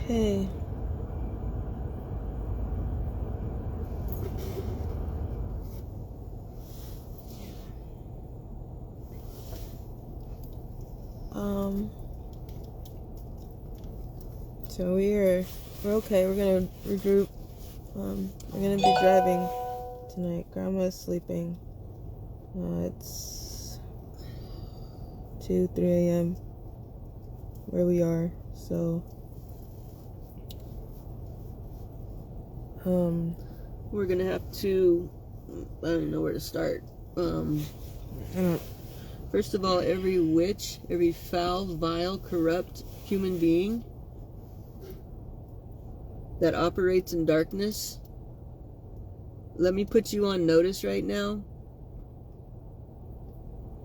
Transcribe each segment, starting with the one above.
Okay. So we're okay. We're gonna regroup. We're gonna be driving tonight. Grandma's sleeping. It's 2, 3 a.m. where we are. So, we're gonna have to. I don't know where to start. First of all, every witch, every foul, vile, corrupt human being that operates in darkness, let me put you on notice right now.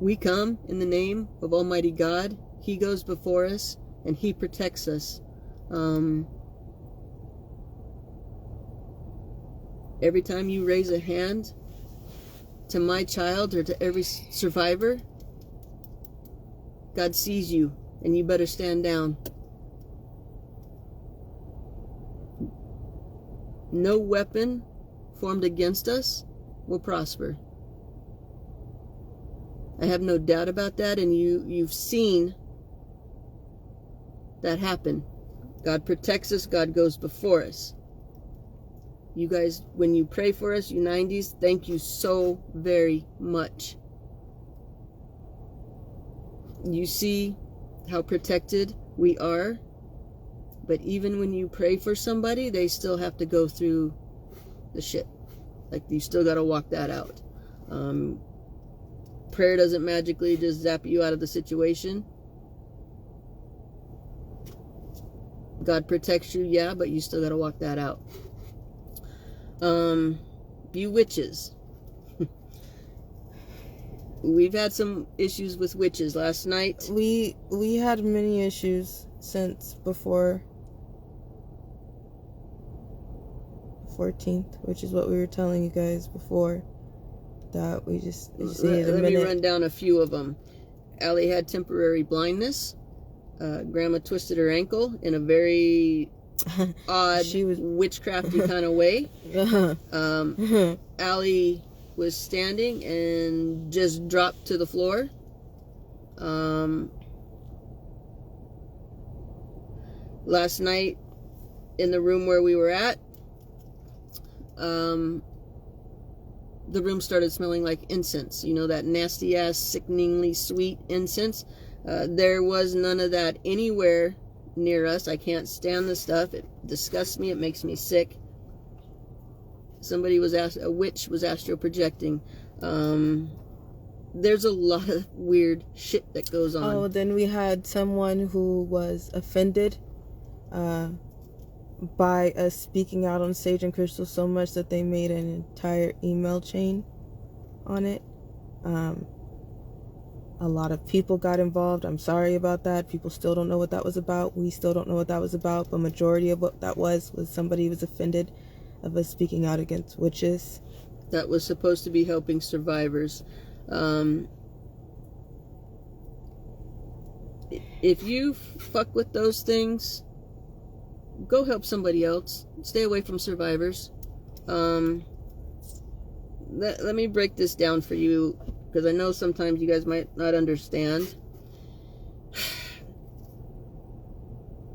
We come in the name of Almighty God. He goes before us and He protects us. Every time you raise a hand to my child or to every survivor, God sees you and you better stand down. No weapon formed against us will prosper. I have no doubt about that, and you've seen that happen. God protects us. God goes before us. You guys, when you pray for us, you 90s, thank you so very much. You see how protected we are, but even when you pray for somebody, they still have to go through the shit. Like, you still got to walk that out. Prayer doesn't magically just zap you out of the situation. God protects you, yeah, but you still got to walk that out. You witches. We've had some issues with witches last night. We had many issues since before 14th, which is what we were telling you guys before. That we just needed a minute. Let me run down a few of them. Allie had temporary blindness. Grandma twisted her ankle in a very odd, witchcrafty kind of way. Allie was standing and just dropped to the floor. Last night, in the room where we were at, the room started smelling like incense. You know, that nasty ass, sickeningly sweet incense. There was none of that anywhere near us. I can't stand the stuff. It disgusts me. It makes me sick. A witch was astral projecting. There's a lot of weird shit that goes on. Oh, then we had someone who was offended by us speaking out on Sage and Crystal so much that they made an entire email chain on it. A lot of people got involved. I'm sorry about that. People still don't know what that was about. We still don't know what that was about. But majority of what that was somebody was offended of us speaking out against witches. That was supposed to be helping survivors. If you fuck with those things, go help somebody else. Stay away from survivors. Let me break this down for you, because I know sometimes you guys might not understand.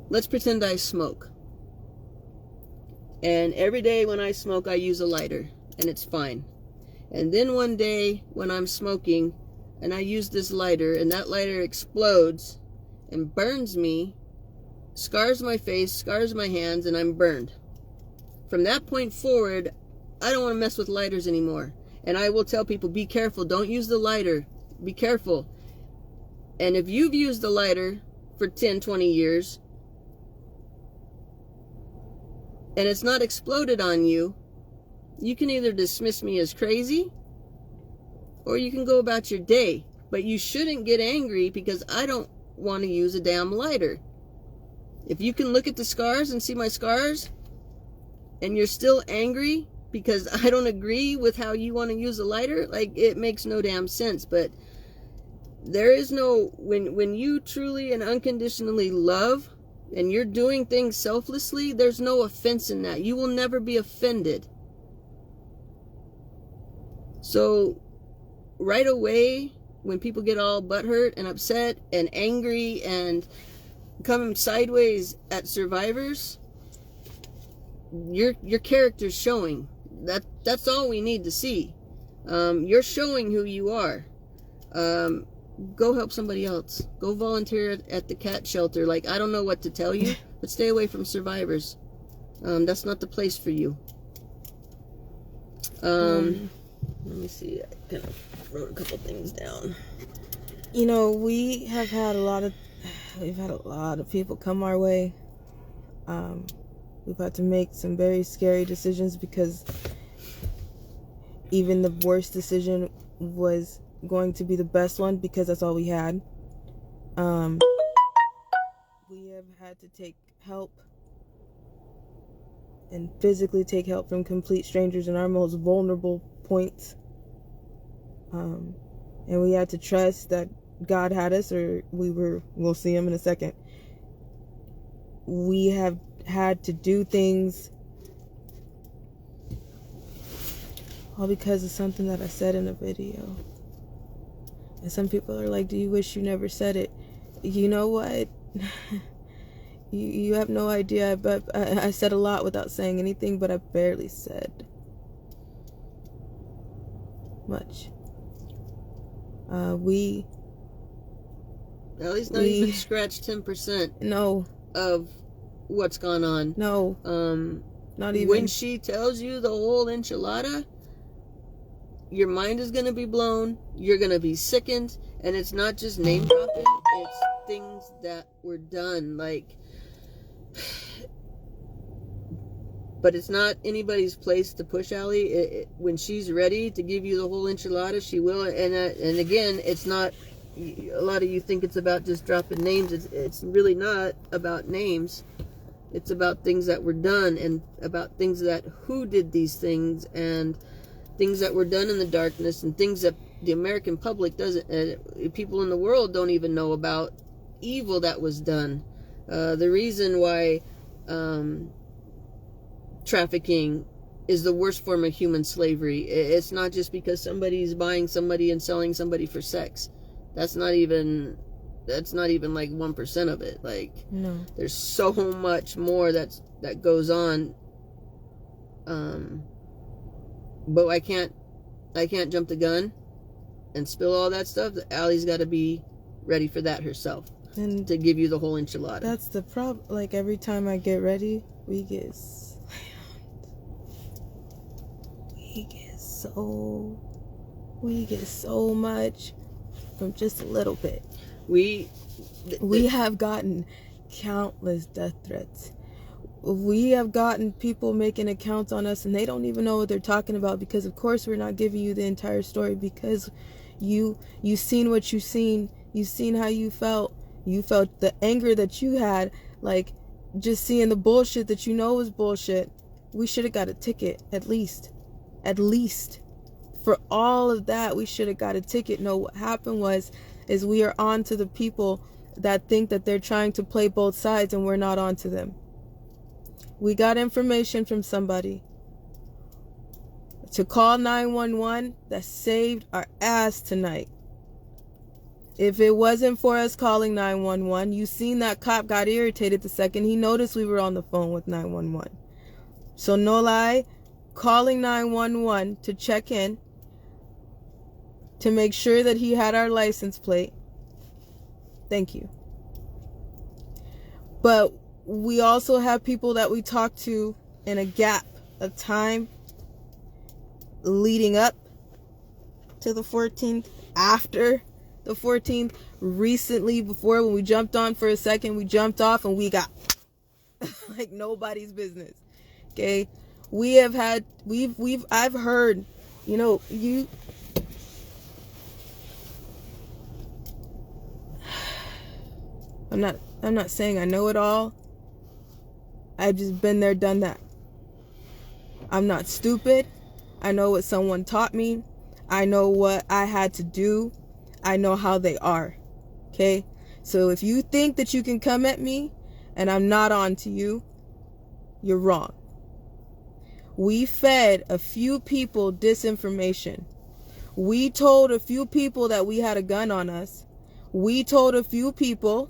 Let's pretend I smoke. And every day when I smoke, I use a lighter, and it's fine. And then one day when I'm smoking, and I use this lighter, and that lighter explodes and burns me, scars my face, scars my hands, and I'm burned. From that point forward, I don't want to mess with lighters anymore. And I will tell people, be careful. Don't use the lighter. Be careful. And if you've used the lighter for 10, 20 years, and it's not exploded on you, you can either dismiss me as crazy, or you can go about your day. But you shouldn't get angry because I don't want to use a damn lighter. If you can look at the scars and see my scars, and you're still angry because I don't agree with how you want to use a lighter, like, it makes no damn sense. But there is no, when you truly and unconditionally love and you're doing things selflessly, there's no offense in that. You will never be offended. So right away, when people get all butthurt and upset and angry and come sideways at survivors, your character's showing. That's all we need to see. You're showing who you are. Go help somebody else. Go volunteer at the cat shelter. Like, I don't know what to tell you, but stay away from survivors. That's not the place for you. Let me see. I kind of wrote a couple things down. You know, we've had a lot of people come our way. We've had to make some very scary decisions, because even the worst decision was going to be the best one, because that's all we had. We have had to take help, and physically take help, from complete strangers in our most vulnerable points. And we had to trust that God had us, or we'll see him in a second. We have had to do things all because of something that I said in a video. And some people are like, do you wish you never said it? You know what? you have no idea. But I said a lot without saying anything, but I barely said much. Ellie's not even scratched 10%. No. Of what's gone on. No. Not even. When she tells you the whole enchilada, your mind is going to be blown. You're going to be sickened. And it's not just name dropping. It's things that were done. Like, but it's not anybody's place to push Allie. When she's ready to give you the whole enchilada, she will. And again, it's not. A lot of you think it's about just dropping names. It's really not about names. It's about things that were done, and about things that who did these things, and things that were done in the darkness, and things that the American public doesn't. People in the world don't even know about evil that was done. The reason why trafficking is the worst form of human slavery. It's not just because somebody's buying somebody and selling somebody for sex. That's not even like 1% of it. Like, no. There's so much more that goes on. But I can't jump the gun and spill all that stuff. Allie's got to be ready for that herself, and to give you the whole enchilada. That's the problem. Like, every time I get ready, we get so much from just a little bit. We have gotten countless death threats. We have gotten people making accounts on us, and they don't even know what they're talking about, because of course we're not giving you the entire story, because you seen what you seen how you felt the anger that you had, like, just seeing the bullshit that you know was bullshit. We should have got a ticket, at least for all of that. We should have got a ticket. No, what happened is we are on to the people that think that they're trying to play both sides, and we're not on to them. We got information from somebody to call 911 that saved our ass tonight. If it wasn't for us calling 911, you seen that cop got irritated the second he noticed we were on the phone with 911. So no lie, calling 911 to check in, to make sure that he had our license plate. Thank you. But we also have people that we talk to in a gap of time leading up to the 14th, after the 14th, recently, before, when we jumped on for a second, we jumped off and we got like nobody's business. Okay? I've heard, I'm not saying I know it all. I've just been there, done that. I'm not stupid. I know what someone taught me. I know what I had to do. I know how they are. Okay? So if you think that you can come at me and I'm not on to you, you're wrong. We fed a few people disinformation. We told a few people that we had a gun on us. We told a few people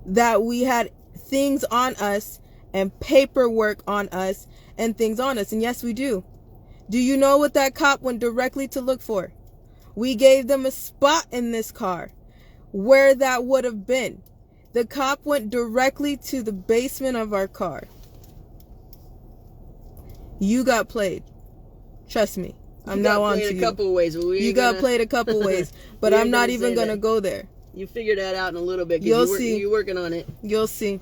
that we had things on us and paperwork on us and things on us. And yes, we do. Do you know what that cop went directly to look for? We gave them a spot in this car where that would have been. The cop went directly to the basement of our car. You got played. Trust me. I'm now on to you. You got played a couple ways, but I'm not even going to go there. You figure that out in a little bit. You'll see. You're working on it. You'll see.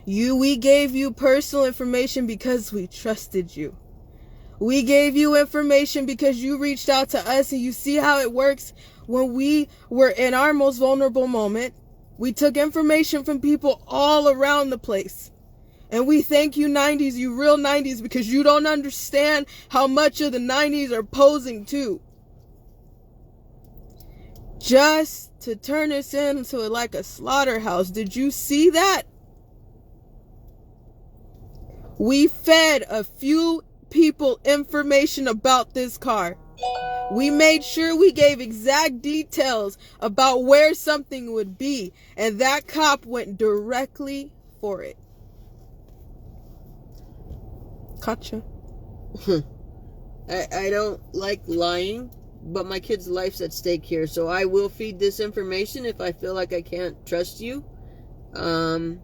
We gave you personal information because we trusted you. We gave you information because you reached out to us, and you see how it works when we were in our most vulnerable moment. We took information from people all around the place. And we thank you 90s, you real 90s, because you don't understand how much of the 90s are posing too. Just to turn us into like a slaughterhouse. Did you see that? We fed a few people information about this car. We made sure we gave exact details about where something would be, and that cop went directly for it. Gotcha. I don't like lying, but my kid's life's at stake here, so I will feed this information if I feel like I can't trust you. A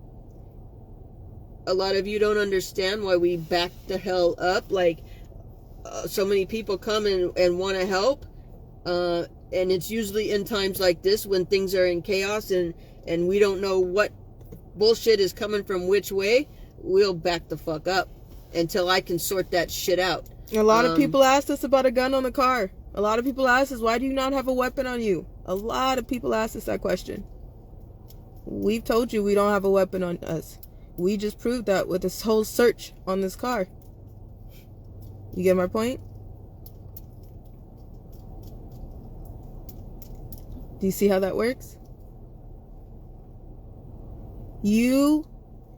lot of you don't understand why we back the hell up. Like, so many people come and want to help, and it's usually in times like this when things are in chaos and we don't know what bullshit is coming from which way. We'll back the fuck up until I can sort that shit out. A lot of people asked us about a gun on the car. A lot of people asked us, why do you not have a weapon on you? A lot of people asked us that question. We've told you we don't have a weapon on us. We just proved that with this whole search on this car. You get my point? Do you see how that works?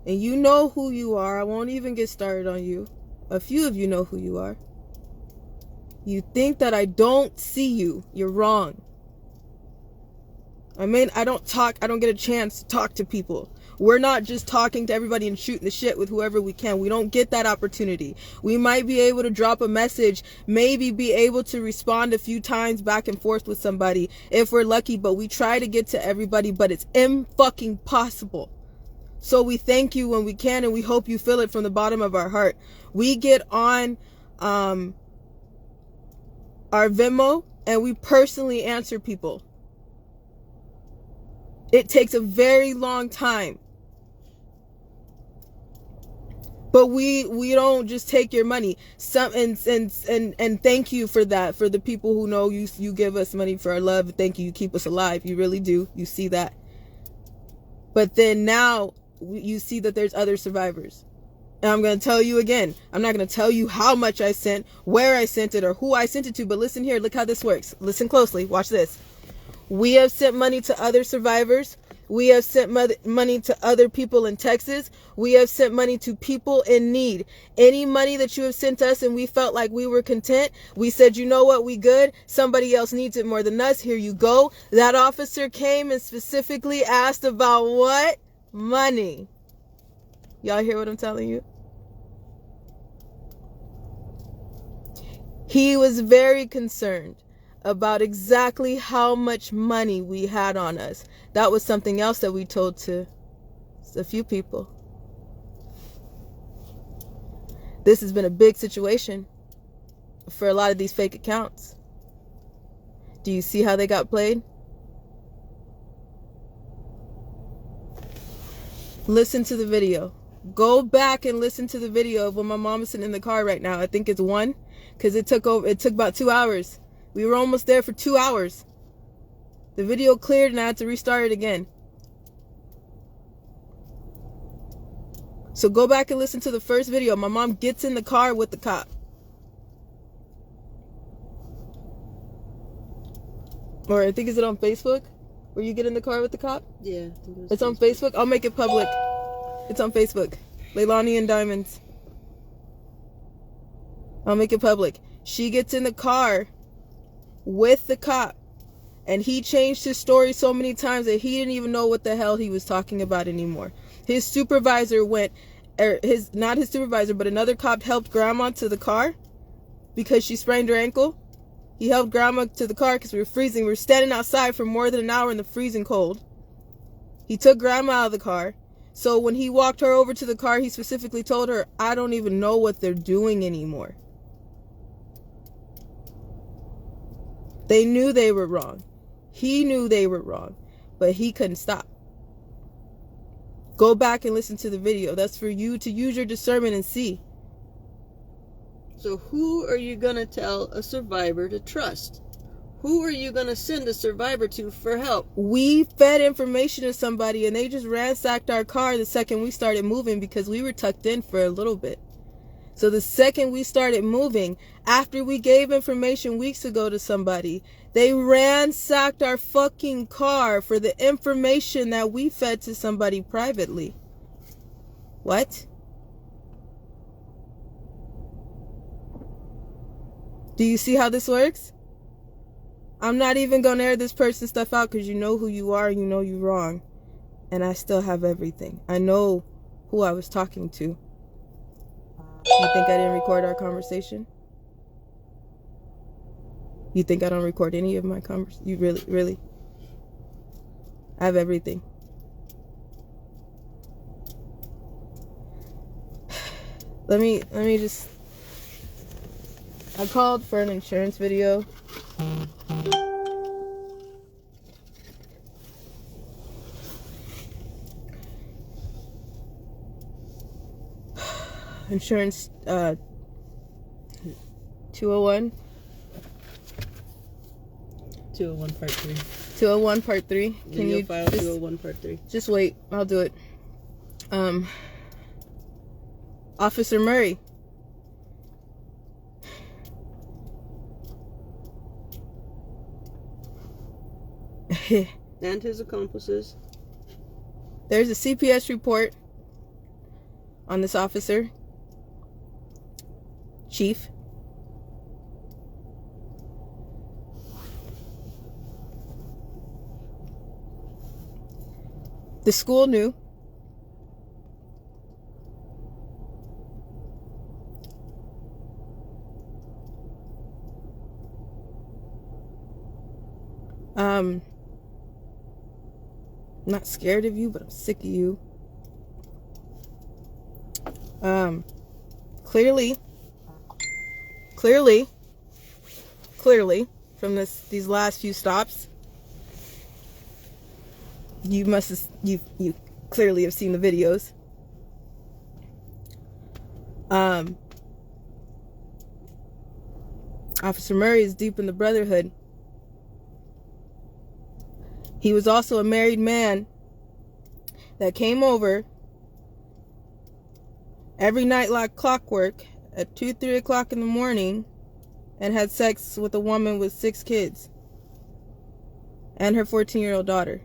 And you know who you are. I won't even get started on you. A few of you know who you are. You think that I don't see you. You're wrong. I don't get a chance to talk to people. We're not just talking to everybody and shooting the shit with whoever we can. We don't get that opportunity. We might be able to drop a message, maybe be able to respond a few times back and forth with somebody if we're lucky, but we try to get to everybody, but it's impossible. So we thank you when we can, and we hope you feel it from the bottom of our heart. We get on our Venmo and we personally answer people. It takes a very long time. But we don't just take your money. And thank you for that. For the people who know you give us money for our love. Thank you. You keep us alive. You really do. You see that. But then now you see that there's other survivors. And I'm going to tell you again, I'm not going to tell you how much I sent, where I sent it, or who I sent it to. But listen here, look how this works. Listen closely. Watch this. We have sent money to other survivors. We have sent money to other people in Texas. We have sent money to people in need. Any money that you have sent us and we felt like we were content, we said, you know what, we good. Somebody else needs it more than us. Here you go. That officer came and specifically asked about what? Money. Y'all hear what I'm telling you? He was very concerned about exactly how much money we had on us. That was something else that we told to a few people. This has been a big situation for a lot of these fake accounts. Do you see how they got played? Listen to the video. Go back and listen to the video of when my mom is sitting in the car right now. I think it's 1, because it took about 2 hours. We were almost there for 2 hours. The video cleared and I had to restart it again. So go back and listen to the first video. My mom gets in the car with the cop. Or I think, is it on Facebook? where you get in the car with the cop? Yeah. It's on Facebook. I'll make it public. It's on Facebook. Leilani and Diamonds. I'll make it public. She gets in the car with the cop, and he changed his story so many times that he didn't even know what the hell he was talking about anymore. His supervisor went, not his supervisor, but another cop helped grandma to the car because she sprained her ankle. He helped grandma to the car because we were freezing. We were standing outside for more than an hour in the freezing cold. He took grandma out of the car. So when he walked her over to the car, he specifically told her, I don't even know what they're doing anymore. They knew they were wrong. He knew they were wrong, but he couldn't stop. Go back and listen to the video. That's for you to use your discernment and see. So who are you going to tell a survivor to trust? Who are you going to send a survivor to for help? We fed information to somebody and they just ransacked our car the second we started moving because we were tucked in for a little bit. So the second we started moving, after we gave information weeks ago to somebody, they ransacked our fucking car for the information that we fed to somebody privately. What? Do you see how this works? I'm not even going to air this person's stuff out because you know who you are and you know you're wrong. And I still have everything. I know who I was talking to. You think I didn't record our conversation? You think I don't record any of my conversations? You really? I have everything. Let me just... I called for an insurance video. Insurance 201 part 3. 201 part 3. Can you file just, 201 part 3? Just wait, I'll do it. Officer Murray. And his accomplices. There's a CPS report on this officer, Chief. The school knew. I'm not scared of you, but I'm sick of you. Clearly, from these last few stops, you clearly have seen the videos. Officer Murray is deep in the brotherhood. He was also a married man that came over every night like clockwork at 2-3 o'clock in the morning and had sex with a woman with 6 kids and her 14-year-old daughter.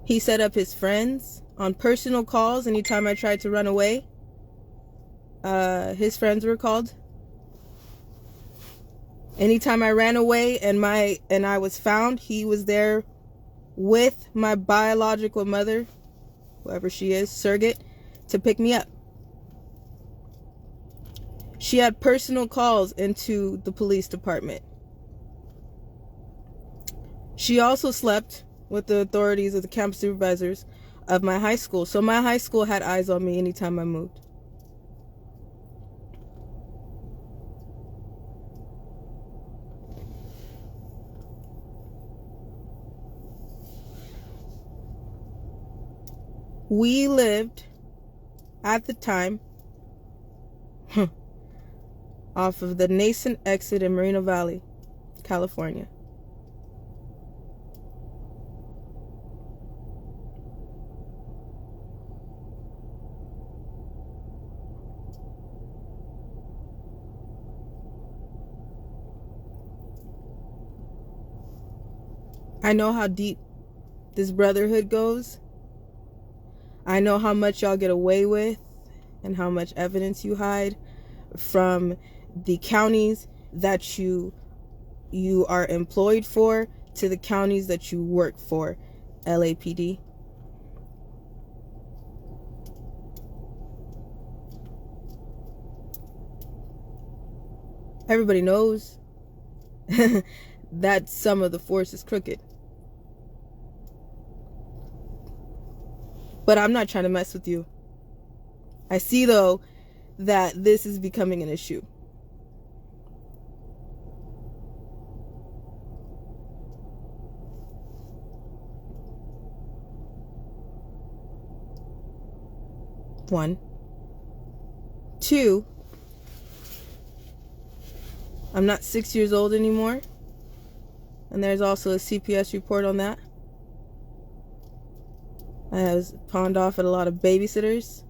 He set up his friends on personal calls anytime I tried to run away. His friends were called. Anytime I ran away and I was found, he was there with my biological mother, whoever she is, surrogate, to pick me up. She had personal calls into the police department. She also slept with the authorities of the campus supervisors of my high school. So my high school had eyes on me anytime I moved. We lived at the time off of the nascent exit in Moreno Valley, California. I know how deep this brotherhood goes. I know how much y'all get away with and how much evidence you hide from the counties that you are employed for to the counties that you work for. LAPD. Everybody knows that some of the force is crooked. But I'm not trying to mess with you. I see, though, that this is becoming an issue. One. Two, I'm not 6 years old anymore. And there's also a CPS report on that. I was pawned off at a lot of babysitters.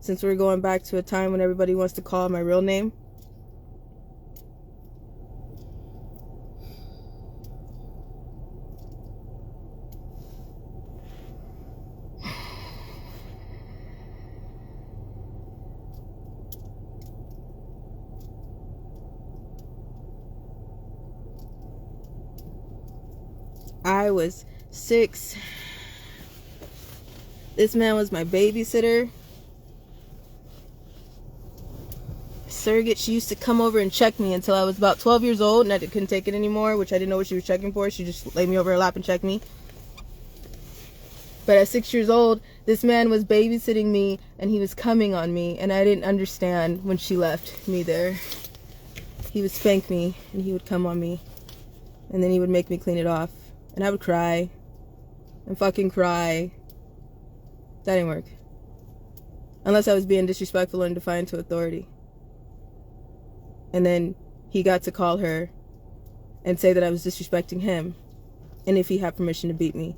Since we're going back to a time when everybody wants to call my real name. I was 6. This man was my babysitter. Surrogate, she used to come over and check me until I was about 12 years old and I couldn't take it anymore, which I didn't know what she was checking for. She just laid me over her lap and checked me. But at 6 years old, this man was babysitting me and he was coming on me, and I didn't understand when she left me there. He would spank me and he would come on me, and then he would make me clean it off, and I would cry and fucking cry. That didn't work. Unless I was being disrespectful and defiant to authority. And then he got to call her and say that I was disrespecting him, and if he had permission to beat me.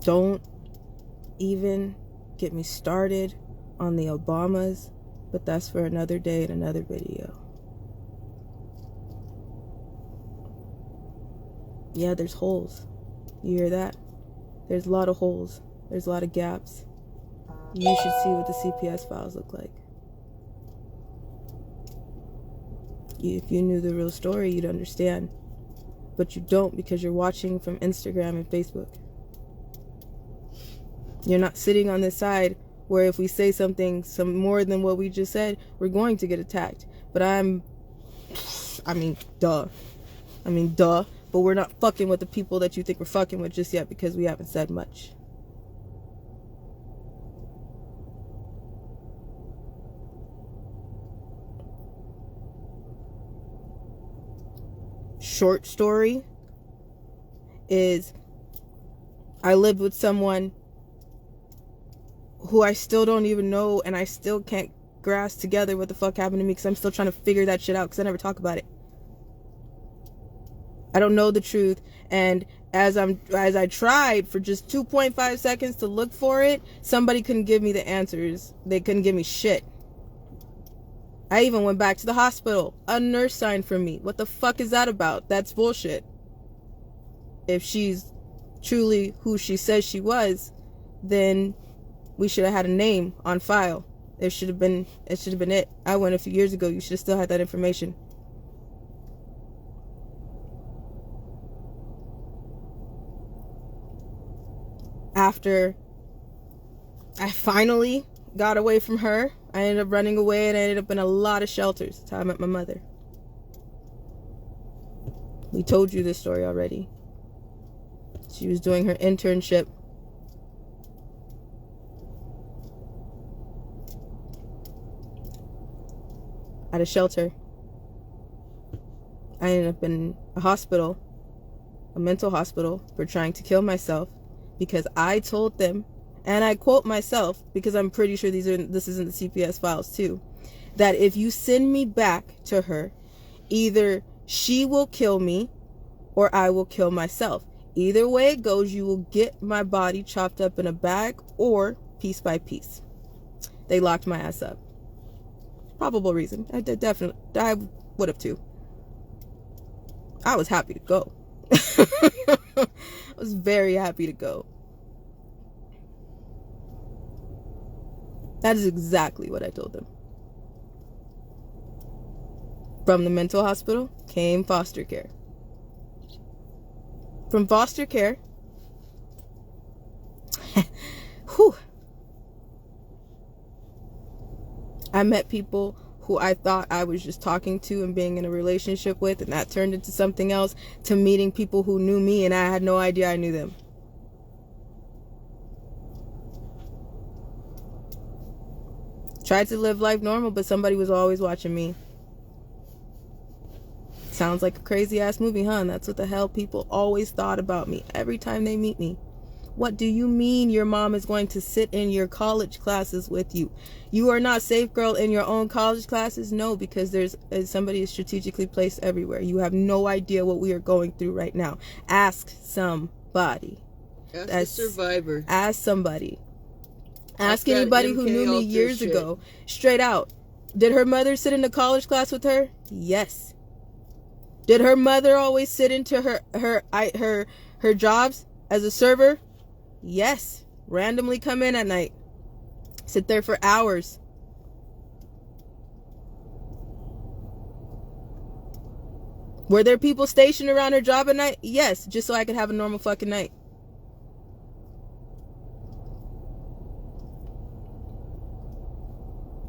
Don't even get me started on the Obamas, but that's for another day and another video. Yeah, there's holes. You hear that? There's a lot of holes. There's a lot of gaps. You should see what the CPS files look like. If you knew the real story, you'd understand. But you don't, because you're watching from Instagram and Facebook. You're not sitting on this side where if we say something some more than what we just said, we're going to get attacked. But duh. But we're not fucking with the people that you think we're fucking with just yet, because we haven't said much. Short story is, I lived with someone who I still don't even know, and I still can't grasp together what the fuck happened to me, because I'm still trying to figure that shit out, because I never talk about it. I don't know the truth, and as I tried for just 2.5 seconds to look for it, somebody couldn't give me the answers. They couldn't give me shit. I even went back to the hospital. A nurse signed for me. What the fuck is that about? That's bullshit. If she's truly who she says she was, then we should have had a name on file. It should have been it. I went a few years ago. You should have still had that information. After I finally got away from her, I ended up running away, and I ended up in a lot of shelters. That's how I met my mother. We told you this story already. She was doing her internship at a shelter. I ended up in a hospital, a mental hospital, for trying to kill myself, because I told them, and I quote myself, because I'm pretty sure this is in the CPS files too, that if you send me back to her, either she will kill me or I will kill myself. Either way it goes, you will get my body chopped up in a bag or piece by piece. They locked my ass up. Probable reason. I would have too. I was happy to go. I was very happy to go. That is exactly what I told them. From the mental hospital came foster care. From foster care, whew, I met people who I thought I was just talking to and being in a relationship with, and that turned into something else, to meeting people who knew me and I had no idea I knew them. Tried to live life normal, but somebody was always watching me. Sounds like a crazy ass movie, huh? That's what the hell people always thought about me every time they meet me. What do you mean your mom is going to sit in your college classes with you? You are not safe, girl, in your own college classes? No, because there's somebody is strategically placed everywhere. You have no idea what we are going through right now. Ask somebody. Ask a survivor. Ask somebody. Ask anybody who knew me years ago. Straight out. Did her mother sit in the college class with her? Yes. Did her mother always sit into her jobs as a server? Yes. Randomly come in at night. Sit there for hours. Were there people stationed around her job at night? Yes, just so I could have a normal fucking night.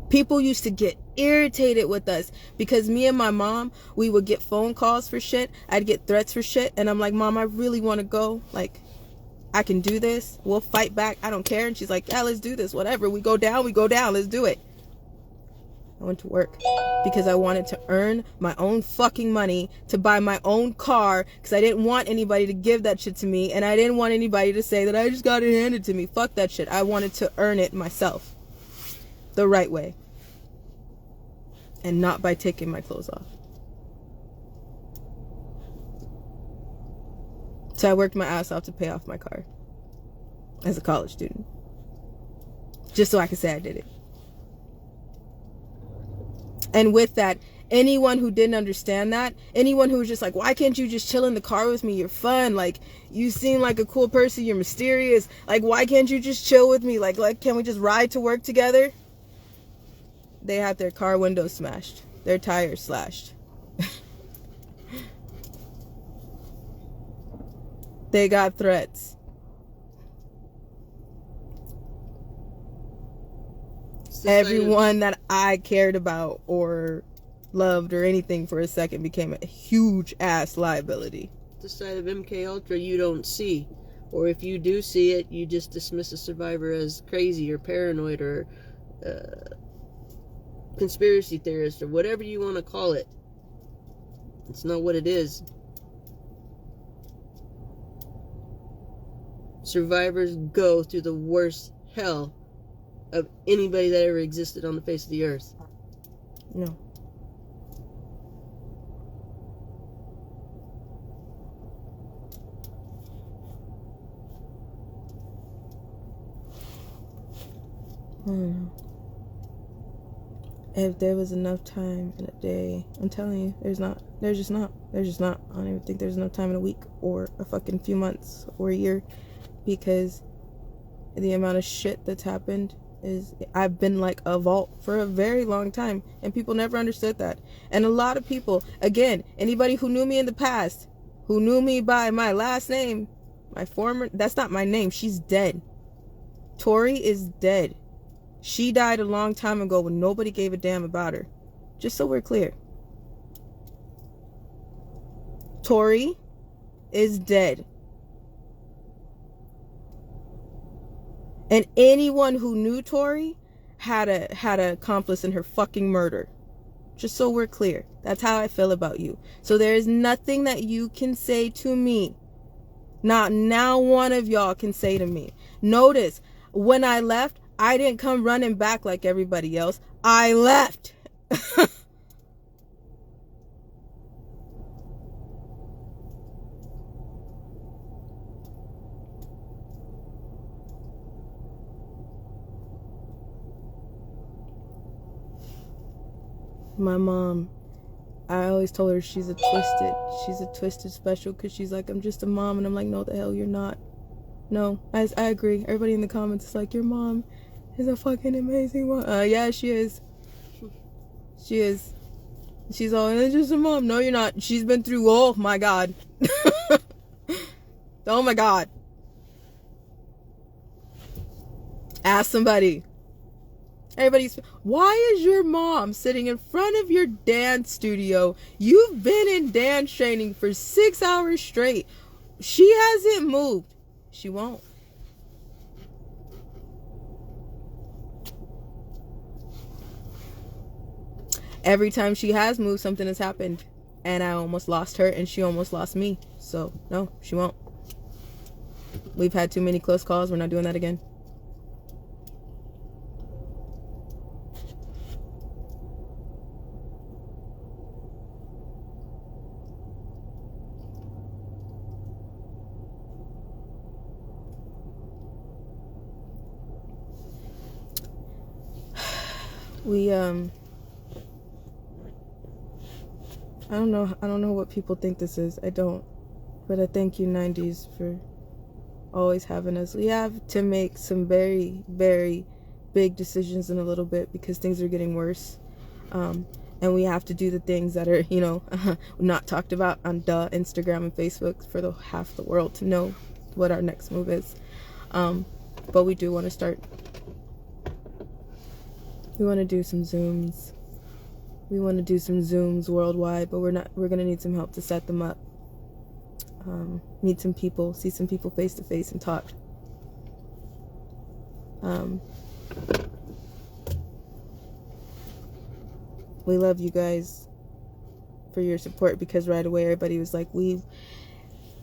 People used to get irritated with us because me and my mom, we would get phone calls for shit. I'd get threats for shit. And I'm like, Mom, I really want to go. Like, I can do this. We'll fight back. I don't care. And she's like, yeah, let's do this. Whatever. We go down. Let's do it. I went to work because I wanted to earn my own fucking money to buy my own car, because I didn't want anybody to give that shit to me. And I didn't want anybody to say that I just got it handed to me. Fuck that shit. I wanted to earn it myself. The right way. And not by taking my clothes off. So I worked my ass off to pay off my car as a college student. Just so I could say I did it. And with that, anyone who didn't understand that, anyone who was just like, why can't you just chill in the car with me? You're fun. Like, you seem like a cool person. You're mysterious. Like, why can't you just chill with me? Like, can we just ride to work together? They had their car windows smashed. Their tires slashed. They got threats. Everyone that I cared about or loved or anything for a second became a huge ass liability. The side of MK Ultra you don't see. Or if you do see it, you just dismiss a survivor as crazy or paranoid or conspiracy theorist or whatever you want to call it. It's not what it is. Survivors go through the worst hell of anybody that ever existed on the face of the earth. No. I don't know. If there was enough time in a day, I'm telling you, there's just not. I don't even think there's enough time in a week or a fucking few months or a year, because the amount of shit that's happened is, I've been like a vault for a very long time, and people never understood that. And a lot of people, again, anybody who knew me in the past, who knew me by my last name, that's not my name, she's dead. Tori is dead. She died a long time ago when nobody gave a damn about her. Just so we're clear. Tori is dead. And anyone who knew Tori had an accomplice in her fucking murder. Just so we're clear. That's how I feel about you. So there is nothing that you can say to me. Not now one of y'all can say to me. Notice, when I left, I didn't come running back like everybody else. I left. my mom, I always told her she's a twisted special, because she's like, I'm just a mom, and I'm like, no, the hell you're not. No, I agree. Everybody in the comments is like, your mom is a fucking amazing one. Yeah, she is. She is. She's all, it's just a mom. No, you're not. She's been through, oh my God. Oh my God. Ask somebody. Why is your mom sitting in front of your dance studio? You've been in dance training for 6 hours straight. She hasn't moved. She won't. Every time she has moved, something has happened. And I almost lost her, and she almost lost me. So, no, she won't. We've had too many close calls. We're not doing that again. I don't know what people think this is. I don't. But I thank you, 90s, for always having us. We have to make some very, very big decisions in a little bit, because things are getting worse. And we have to do the things that are, not talked about on Instagram and Facebook for half the world to know what our next move is. But we do want to start. We want to do some Zooms. We want to do some Zooms worldwide, but we're going to need some help to set them up. Meet some people, see some people face to face, and talk. We love you guys for your support, because right away everybody was like,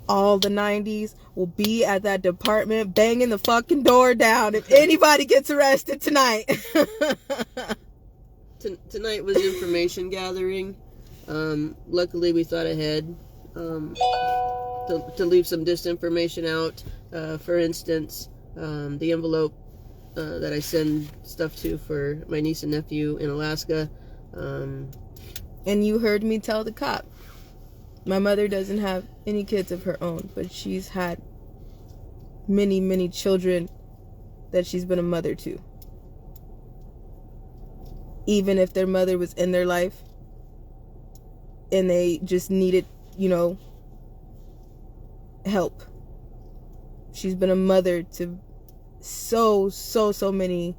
all the 90s will be at that department banging the fucking door down if anybody gets arrested tonight. Tonight was information gathering. Luckily, we thought ahead to leave some disinformation out. For instance, the envelope that I send stuff to for my niece and nephew in Alaska. And you heard me tell the cop. My mother doesn't have any kids of her own, but she's had many, many children that she's been a mother to. Even if their mother was in their life and they just needed, help. She's been a mother to so many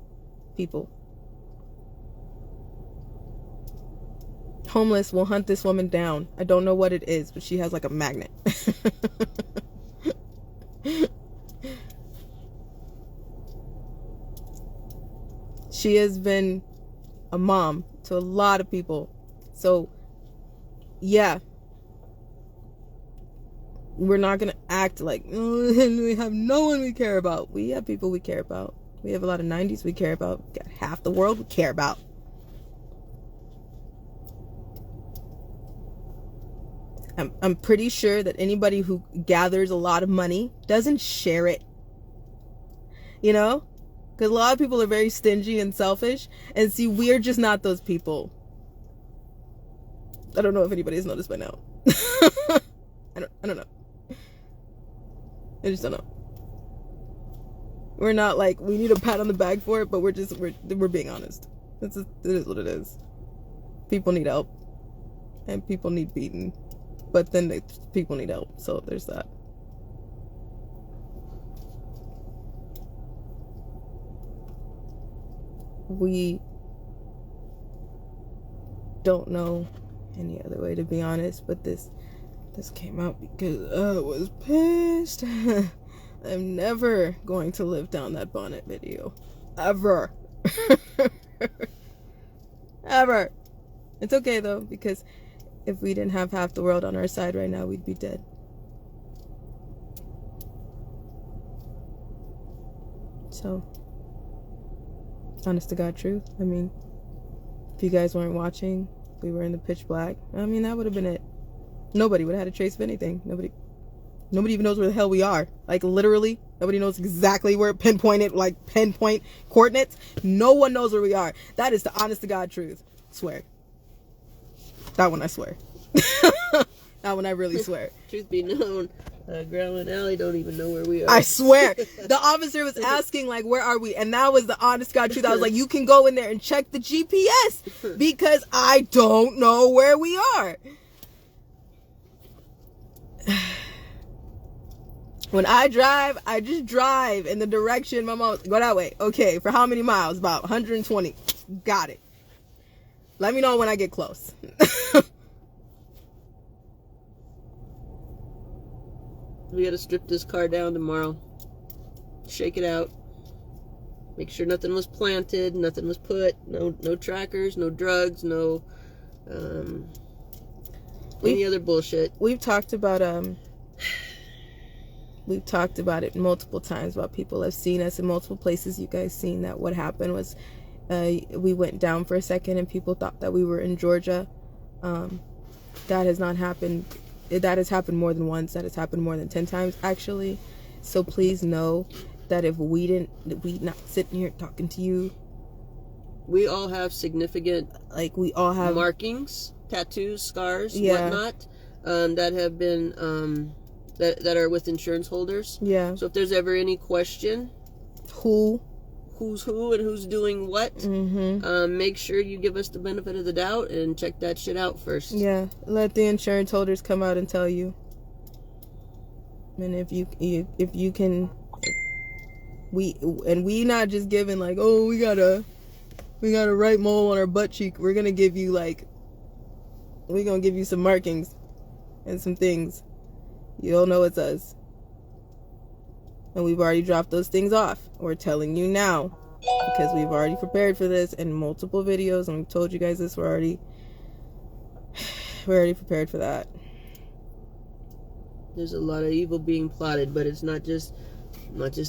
people. Homeless will hunt this woman down. I don't know what it is, but she has like a magnet. She has been a mom to a lot of people. So, yeah. We're not going to act like, we have no one we care about. We have people we care about. We have a lot of 90s we care about. We got half the world we care about. I'm pretty sure that anybody who gathers a lot of money doesn't share it. Because a lot of people are very stingy and selfish. And see, we're just not those people. I don't know if anybody's noticed by now. I don't know. I just don't know. We're not like, we need a pat on the back for it, but we're being honest. It is what it is. People need help. And people need beaten. But then people need help. So there's that. We don't know any other way, to be honest, but this came out because I was pissed. I'm never going to live down that bonnet video. Ever. Ever. It's okay though, because if we didn't have half the world on our side right now, we'd be dead. So, honest to God truth. I mean, if you guys weren't watching, we were in the pitch black. I mean, that would have been it. Nobody would have had a trace of anything. Nobody even knows where the hell we are. Like, literally, nobody knows exactly where pinpoint coordinates. No one knows where we are. That is the honest to God truth. I swear. That one I swear. That one I really swear. Truth be known, Grandma and Allie don't even know where we are. I swear. The officer was asking, like, where are we? And that was the honest God truth. I was like, you can go in there and check the GPS because I don't know where we are. When I drive, I just drive in the direction my mom, go that way. Okay, for how many miles? About 120. Got it. Let me know when I get close. We gotta strip this car down tomorrow. Shake it out. Make sure nothing was planted, nothing was put, no trackers, no drugs, no any other bullshit. We've talked about it multiple times. About people have seen us in multiple places. You guys seen that what happened was we went down for a second and people thought that we were in Georgia. That has not happened. That has happened more than once. That has happened more than 10 times actually. So please know that if we not sitting here talking to you, we all have significant, like, we all have markings, tattoos, scars, whatnot, that have been that are with insurance holders. Yeah. So if there's ever any question, who's who and who's doing what, make sure you give us the benefit of the doubt and check that shit out first. Yeah, let the insurance holders come out and tell you. And if you can, we not just giving like, oh, we got a right mole on our butt cheek. We're gonna give you some markings and some things. You'll know it's us. And we've already dropped those things off. We're telling you now because we've already prepared for this in multiple videos, and we've told you guys this. We're already prepared for that. There's a lot of evil being plotted, but it's not just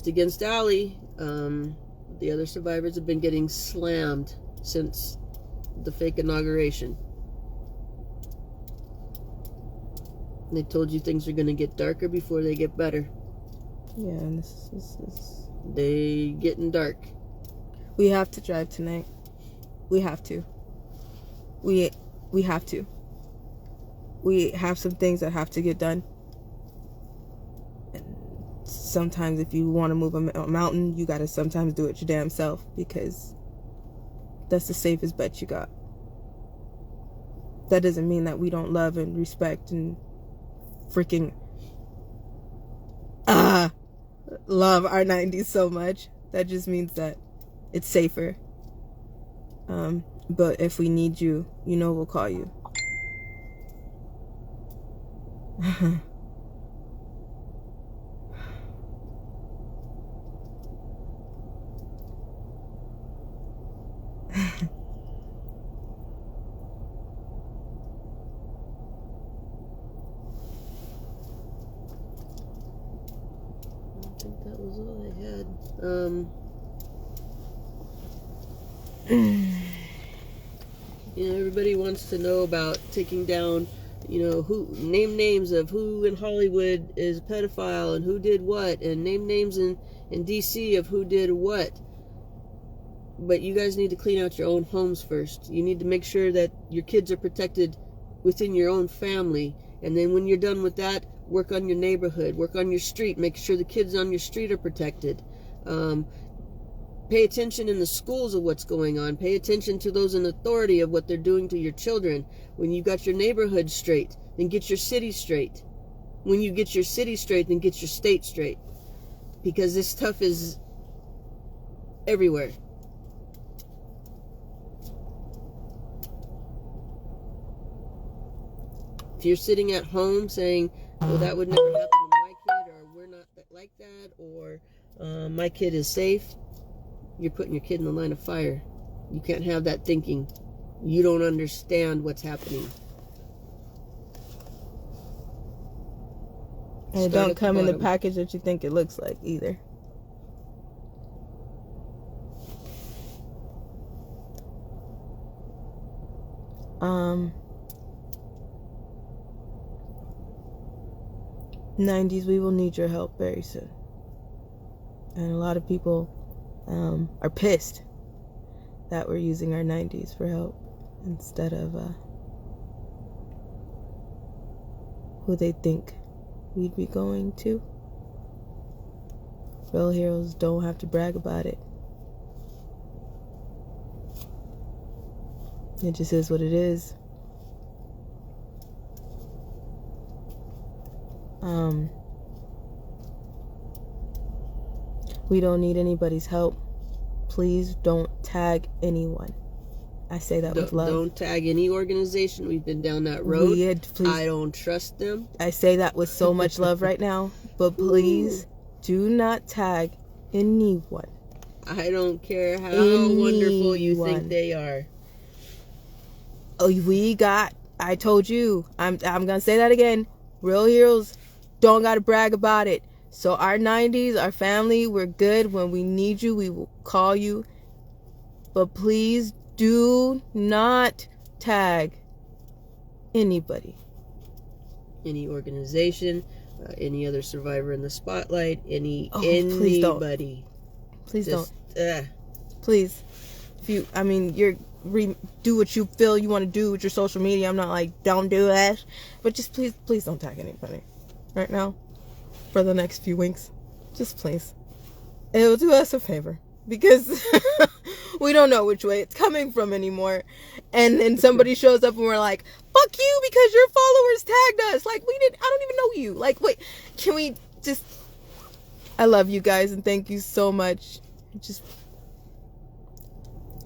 against Allie. The other survivors have been getting slammed since the fake inauguration. And they told you things are going to get darker before they get better. Yeah, and this is they getting dark. We have to drive tonight. We have to. We have to. We have some things that have to get done. And sometimes if you want to move a mountain, you got to sometimes do it your damn self, because that's the safest bet you got. That doesn't mean that we don't love and respect and freaking love our 90s so much. That just means that it's safer. But if we need you, you know we'll call you. That was all I had. Everybody wants to know about taking down, name names of who in Hollywood is a pedophile and who did what, and name names in DC of who did what. But you guys need to clean out your own homes first. You need to make sure that your kids are protected within your own family. And then when you're done with that, work on your neighborhood, work on your street, make sure the kids on your street are protected. Pay attention in the schools of what's going on. Pay attention to those in authority of what they're doing to your children. When you got your neighborhood straight, then get your city straight. When you get your city straight, then get your state straight. Because this stuff is everywhere. If you're sitting at home saying, well, that would never happen to my kid, or we're not like that, or my kid is safe, you're putting your kid in the line of fire. You can't have that thinking. You don't understand what's happening. And it don't come in the package that you think it looks like either. '90s, we will need your help very soon. And a lot of people are pissed that we're using our 90s for help instead of who they think we'd be going to. Real heroes don't have to brag about it. It just is what it is. We don't need anybody's help. Please don't tag anyone. I say that with love. Don't tag any organization. We've been down that road. I don't trust them. I say that with so much love right now. But please do not tag anyone. I don't care how wonderful you think they are. Oh, I told you. I'm gonna say that again. Real heroes don't gotta brag about it. So our 90s, our family, we're good. When we need you, we will call you. But please do not tag anybody. Any organization, any other survivor in the spotlight, anybody. Please don't. Please. If you, do what you feel you want to do with your social media. I'm not like, don't do that. But just please don't tag anybody right now for the next few weeks. Just please. It will do us a favor because we don't know which way it's coming from anymore. And then somebody shows up and we're like, fuck you because your followers tagged us. Like, I don't even know you. Like, wait, can we just... I love you guys and thank you so much.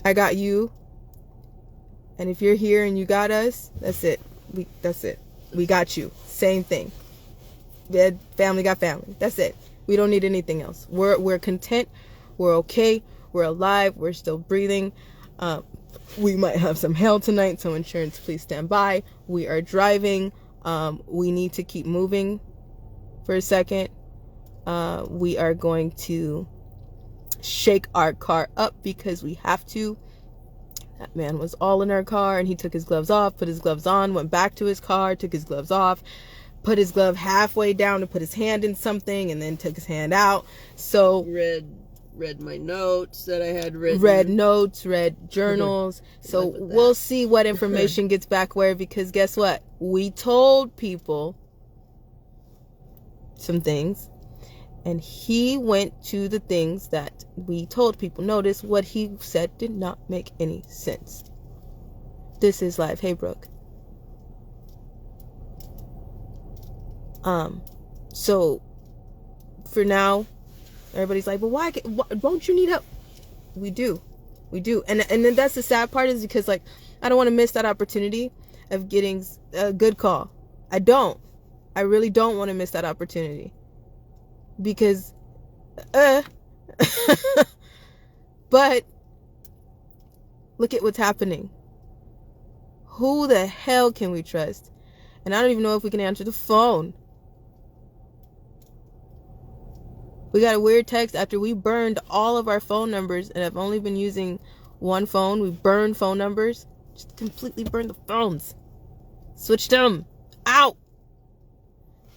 I got you. And if you're here and you got us, that's it. That's it. We got you. Same thing. Family got family. That's it. We don't need anything else. We're content. We're okay. We're alive. We're still breathing. We might have some hail tonight, so insurance, please stand by. We are driving. We need to keep moving for a second. We are going to shake our car up because we have to. That man was all in our car and he took his gloves off, put his gloves on, went back to his car, took his gloves off, put his glove halfway down to put his hand in something and then took his hand out. So read my notes that I had written. Read notes, read journals. So we'll see what information gets back where, because guess what? We told people some things and he went to the things that we told people. Notice what he said did not make any sense. This is live. Hey, Brooke. So for now, everybody's like, but why won't you need help? We do. And then that's the sad part, is because, like, I don't want to miss that opportunity of getting a good call. I really don't want to miss that opportunity, because but look at what's happening. Who the hell can we trust? And I don't even know if we can answer the phone. We got a weird text after we burned all of our phone numbers and have only been using one phone. We burned phone numbers. Just completely burned the phones. Switched them out.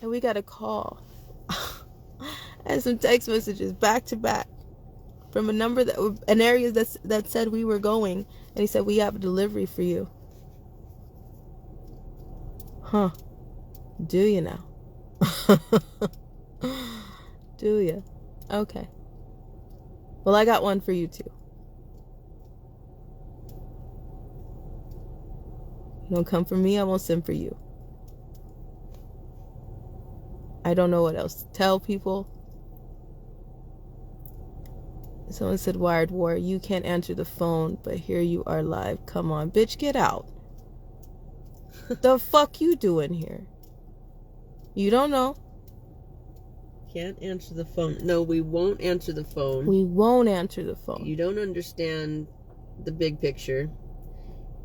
And we got a call. And some text messages back to back from a number an area that said we were going. And he said, we have a delivery for you. Huh. Do you now? Do you? Okay. Well, I got one for you too. You don't come for me, I won't send for you. I don't know what else to tell people. Someone said, Wired War, you can't answer the phone, but here you are live. Come on, bitch, get out. The fuck you doing here? You don't know. Can't answer the phone. No, we won't answer the phone. We won't answer the phone. You don't understand the big picture.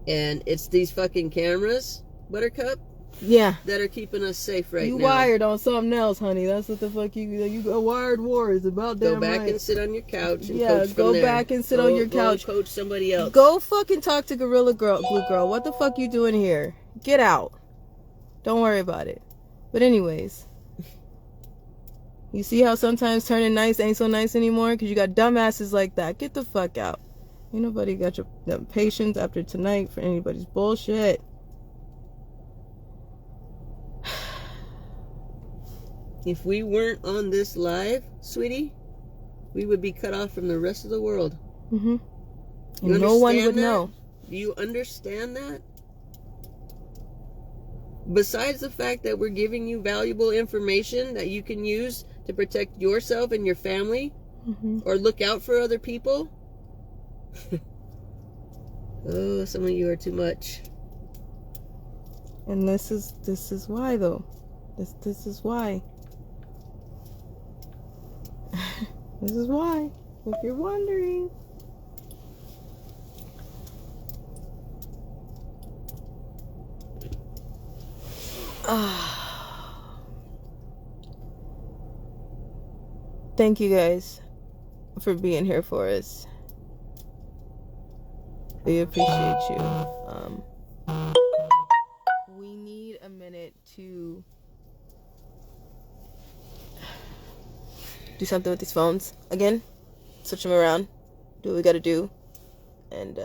And it's these fucking cameras, Buttercup. Yeah. That are keeping us safe right now. You wired on something else, honey. That's what the fuck you got. Wired War is about damn right. Go back and sit on your couch and coach from there. Go back and sit on your couch. Go coach somebody else. Go fucking talk to Gorilla Glue Girl. What the fuck you doing here? Get out. Don't worry about it. But anyways, you see how sometimes turning nice ain't so nice anymore? Because you got dumbasses like that. Get the fuck out. Ain't nobody got your patience after tonight for anybody's bullshit. If we weren't on this live, sweetie, we would be cut off from the rest of the world. Mm-hmm. And no one would know. Do you understand that? Besides the fact that we're giving you valuable information that you can use to protect yourself and your family, or look out for other people. Oh, some of you are too much. And this is why, though. This is why. This is why, if you're wondering. Thank you guys for being here for us. We appreciate you. We need a minute to do something with these phones again. Switch them around. Do what we gotta do. And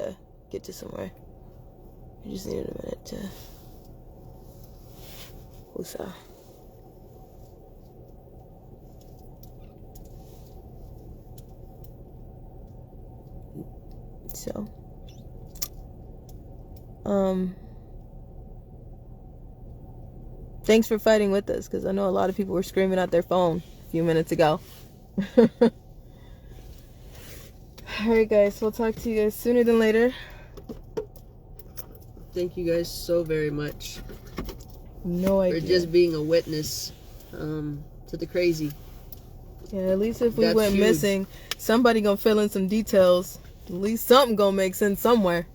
get to somewhere. We just needed a minute to woosah. So thanks for fighting with us, because I know a lot of people were screaming at their phone a few minutes ago. Alright guys, we'll talk to you guys sooner than later. Thank you guys so very much. No idea. For just being a witness to the crazy. Yeah, at least if we went missing, somebody gonna fill in some details. At least something gonna make sense somewhere.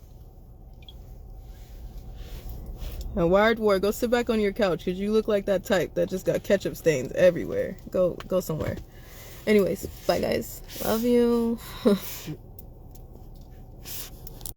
And Wired War, go sit back on your couch, because you look like that type that just got ketchup stains everywhere. Go somewhere. Anyways, bye guys. Love you.